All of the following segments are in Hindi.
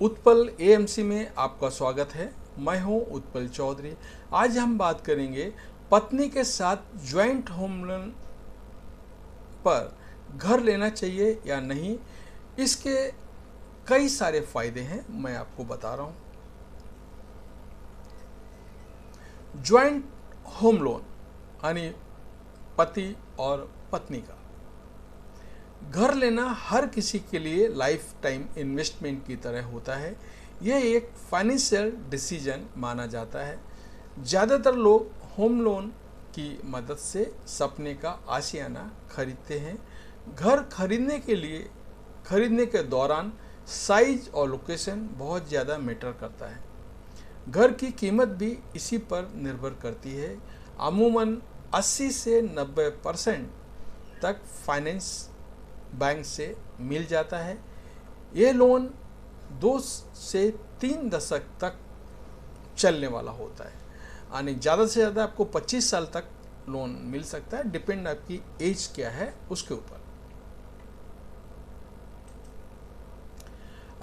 उत्पल एएमसी में आपका स्वागत है। मैं हूं उत्पल चौधरी। आज हम बात करेंगे पत्नी के साथ ज्वाइंट होम लोन पर घर लेना चाहिए या नहीं। इसके कई सारे फायदे हैं, मैं आपको बता रहा हूं। ज्वाइंट होम लोन यानी पति और पत्नी का घर लेना हर किसी के लिए लाइफ टाइम इन्वेस्टमेंट की तरह होता है। यह एक फाइनेंशियल डिसीजन माना जाता है। ज़्यादातर लोग होम लोन की मदद से सपने का आशियाना खरीदते हैं। घर खरीदने के दौरान साइज और लोकेशन बहुत ज़्यादा मैटर करता है। घर की कीमत भी इसी पर निर्भर करती है। अमूमन 80 से 90% तक फाइनेंस बैंक से मिल जाता है। ये लोन 2 से 3 दशक तक चलने वाला होता है, यानी ज़्यादा से ज़्यादा आपको 25 साल तक लोन मिल सकता है। डिपेंड आपकी एज क्या है उसके ऊपर।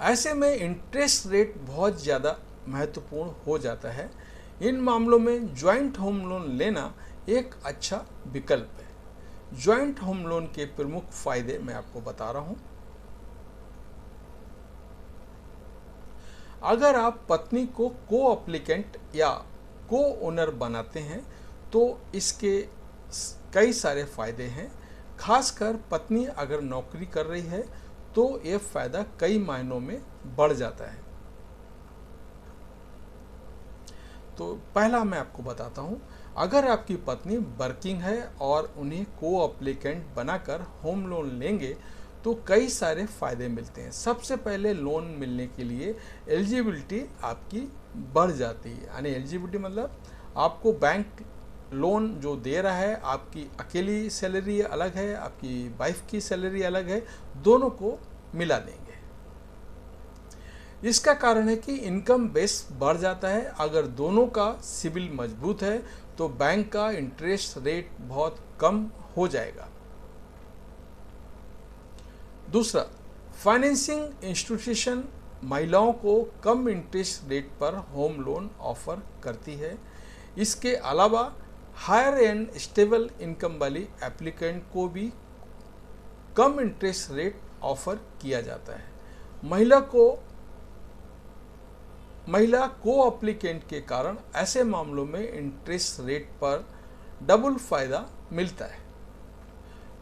ऐसे में इंटरेस्ट रेट बहुत ज़्यादा महत्वपूर्ण हो जाता है। इन मामलों में ज्वाइंट होम लोन लेना एक अच्छा विकल्प है। ज्वाइंट होम लोन के प्रमुख फायदे मैं आपको बता रहा हूं। अगर आप पत्नी को को एप्लीकेंट या को ओनर बनाते हैं तो इसके कई सारे फायदे हैं। खासकर पत्नी अगर नौकरी कर रही है तो यह फायदा कई मायनों में बढ़ जाता है। तो पहला मैं आपको बताता हूं, अगर आपकी पत्नी वर्किंग है और उन्हें को एप्लीकेंट बनाकर होम लोन लेंगे तो कई सारे फायदे मिलते हैं। सबसे पहले लोन मिलने के लिए एलिजिबिलिटी आपकी बढ़ जाती है। यानी एलिजिबिलिटी मतलब आपको बैंक लोन जो दे रहा है, आपकी अकेली सैलरी अलग है, आपकी वाइफ की सैलरी अलग है, दोनों को मिला देंगे। इसका कारण है कि इनकम बेस बढ़ जाता है। अगर दोनों का सिविल मजबूत है तो बैंक का इंटरेस्ट रेट बहुत कम हो जाएगा। दूसरा, फाइनेंसिंग इंस्टीट्यूशन महिलाओं को कम इंटरेस्ट रेट पर होम लोन ऑफर करती है। इसके अलावा हायर एंड स्टेबल इनकम वाली एप्लीकेंट को भी कम इंटरेस्ट रेट ऑफर किया जाता है। महिला को एप्लीकेंट के कारण ऐसे मामलों में इंटरेस्ट रेट पर डबल फायदा मिलता है।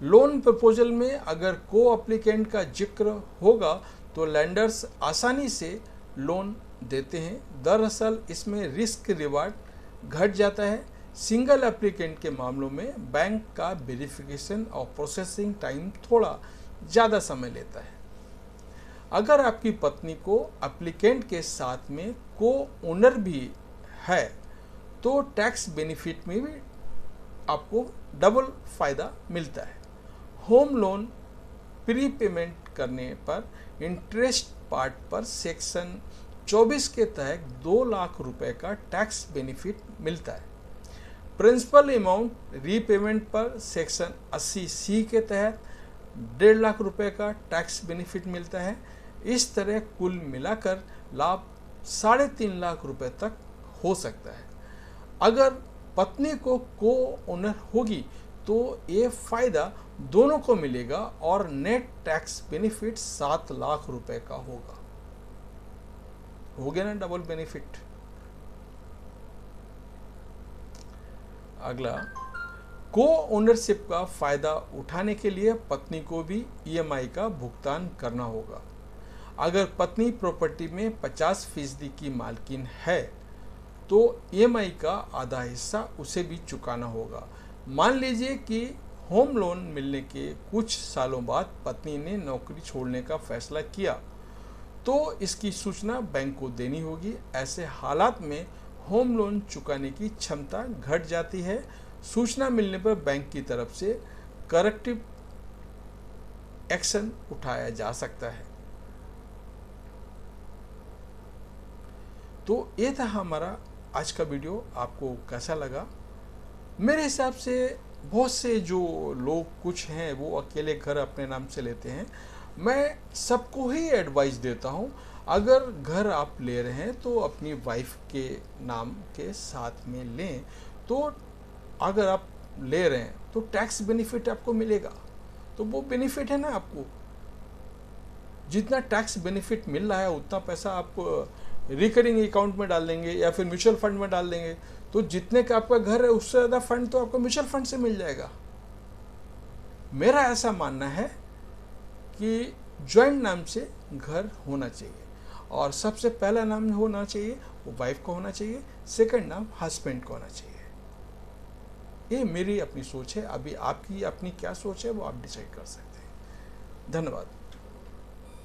लोन प्रपोजल में अगर को एप्लीकेंट का जिक्र होगा तो लेंडर्स आसानी से लोन देते हैं। दरअसल इसमें रिस्क रिवार्ड घट जाता है। सिंगल एप्लीकेंट के मामलों में बैंक का वेरिफिकेशन और प्रोसेसिंग टाइम थोड़ा ज़्यादा समय लेता है। अगर आपकी पत्नी को एप्लीकेंट के साथ में को ओनर भी है तो टैक्स बेनिफिट में भी आपको डबल फायदा मिलता है। होम लोन प्री पेमेंट करने पर इंटरेस्ट पार्ट पर सेक्शन 24 के तहत 2 लाख रुपए का टैक्स बेनिफिट मिलता है। प्रिंसिपल अमाउंट रीपेमेंट पर सेक्शन 80C के तहत 1.5 लाख रुपए का टैक्स बेनिफिट मिलता है। इस तरह कुल मिलाकर लाभ 3.5 लाख रुपए तक हो सकता है। अगर पत्नी को ओनर होगी तो ये फायदा दोनों को मिलेगा और नेट टैक्स बेनिफिट 7 लाख रुपए का होगा। हो गया ना डबल बेनिफिट। अगला, को ओनरशिप का फायदा उठाने के लिए पत्नी को भी ईएमआई का भुगतान करना होगा। अगर पत्नी प्रॉपर्टी में 50% की मालकिन है तो ईएमआई का आधा हिस्सा उसे भी चुकाना होगा। मान लीजिए कि होम लोन मिलने के कुछ सालों बाद पत्नी ने नौकरी छोड़ने का फैसला किया तो इसकी सूचना बैंक को देनी होगी। ऐसे हालात में होम लोन चुकाने की क्षमता घट जाती है। सूचना मिलने पर बैंक की तरफ से करेक्टिव एक्शन उठाया जा सकता है। तो ये था हमारा आज का वीडियो। आपको कैसा लगा? मेरे हिसाब से बहुत से जो लोग कुछ हैं वो अकेले घर अपने नाम से लेते हैं। मैं सबको ही एडवाइस देता हूँ, अगर घर आप ले रहे हैं तो अपनी वाइफ के नाम के साथ में लें, तो अगर आप ले रहे हैं तो टैक्स बेनिफिट आपको मिलेगा। तो वो बेनिफिट है ना, आपको जितना टैक्स बेनिफिट मिल रहा है उतना पैसा आप रिकरिंग अकाउंट में डाल देंगे या फिर म्यूचुअल फंड में डाल देंगे, तो जितने का आपका घर है उससे ज़्यादा फंड तो आपको म्यूचुअल फंड से मिल जाएगा। मेरा ऐसा मानना है कि जॉइंट नाम से घर होना चाहिए, और सबसे पहला नाम होना चाहिए वो वाइफ को होना चाहिए, सेकंड नाम हस्बैंड को होना चाहिए। ये मेरी अपनी सोच है। अभी आपकी अपनी क्या सोच है वो आप डिसाइड कर सकते हैं। धन्यवाद।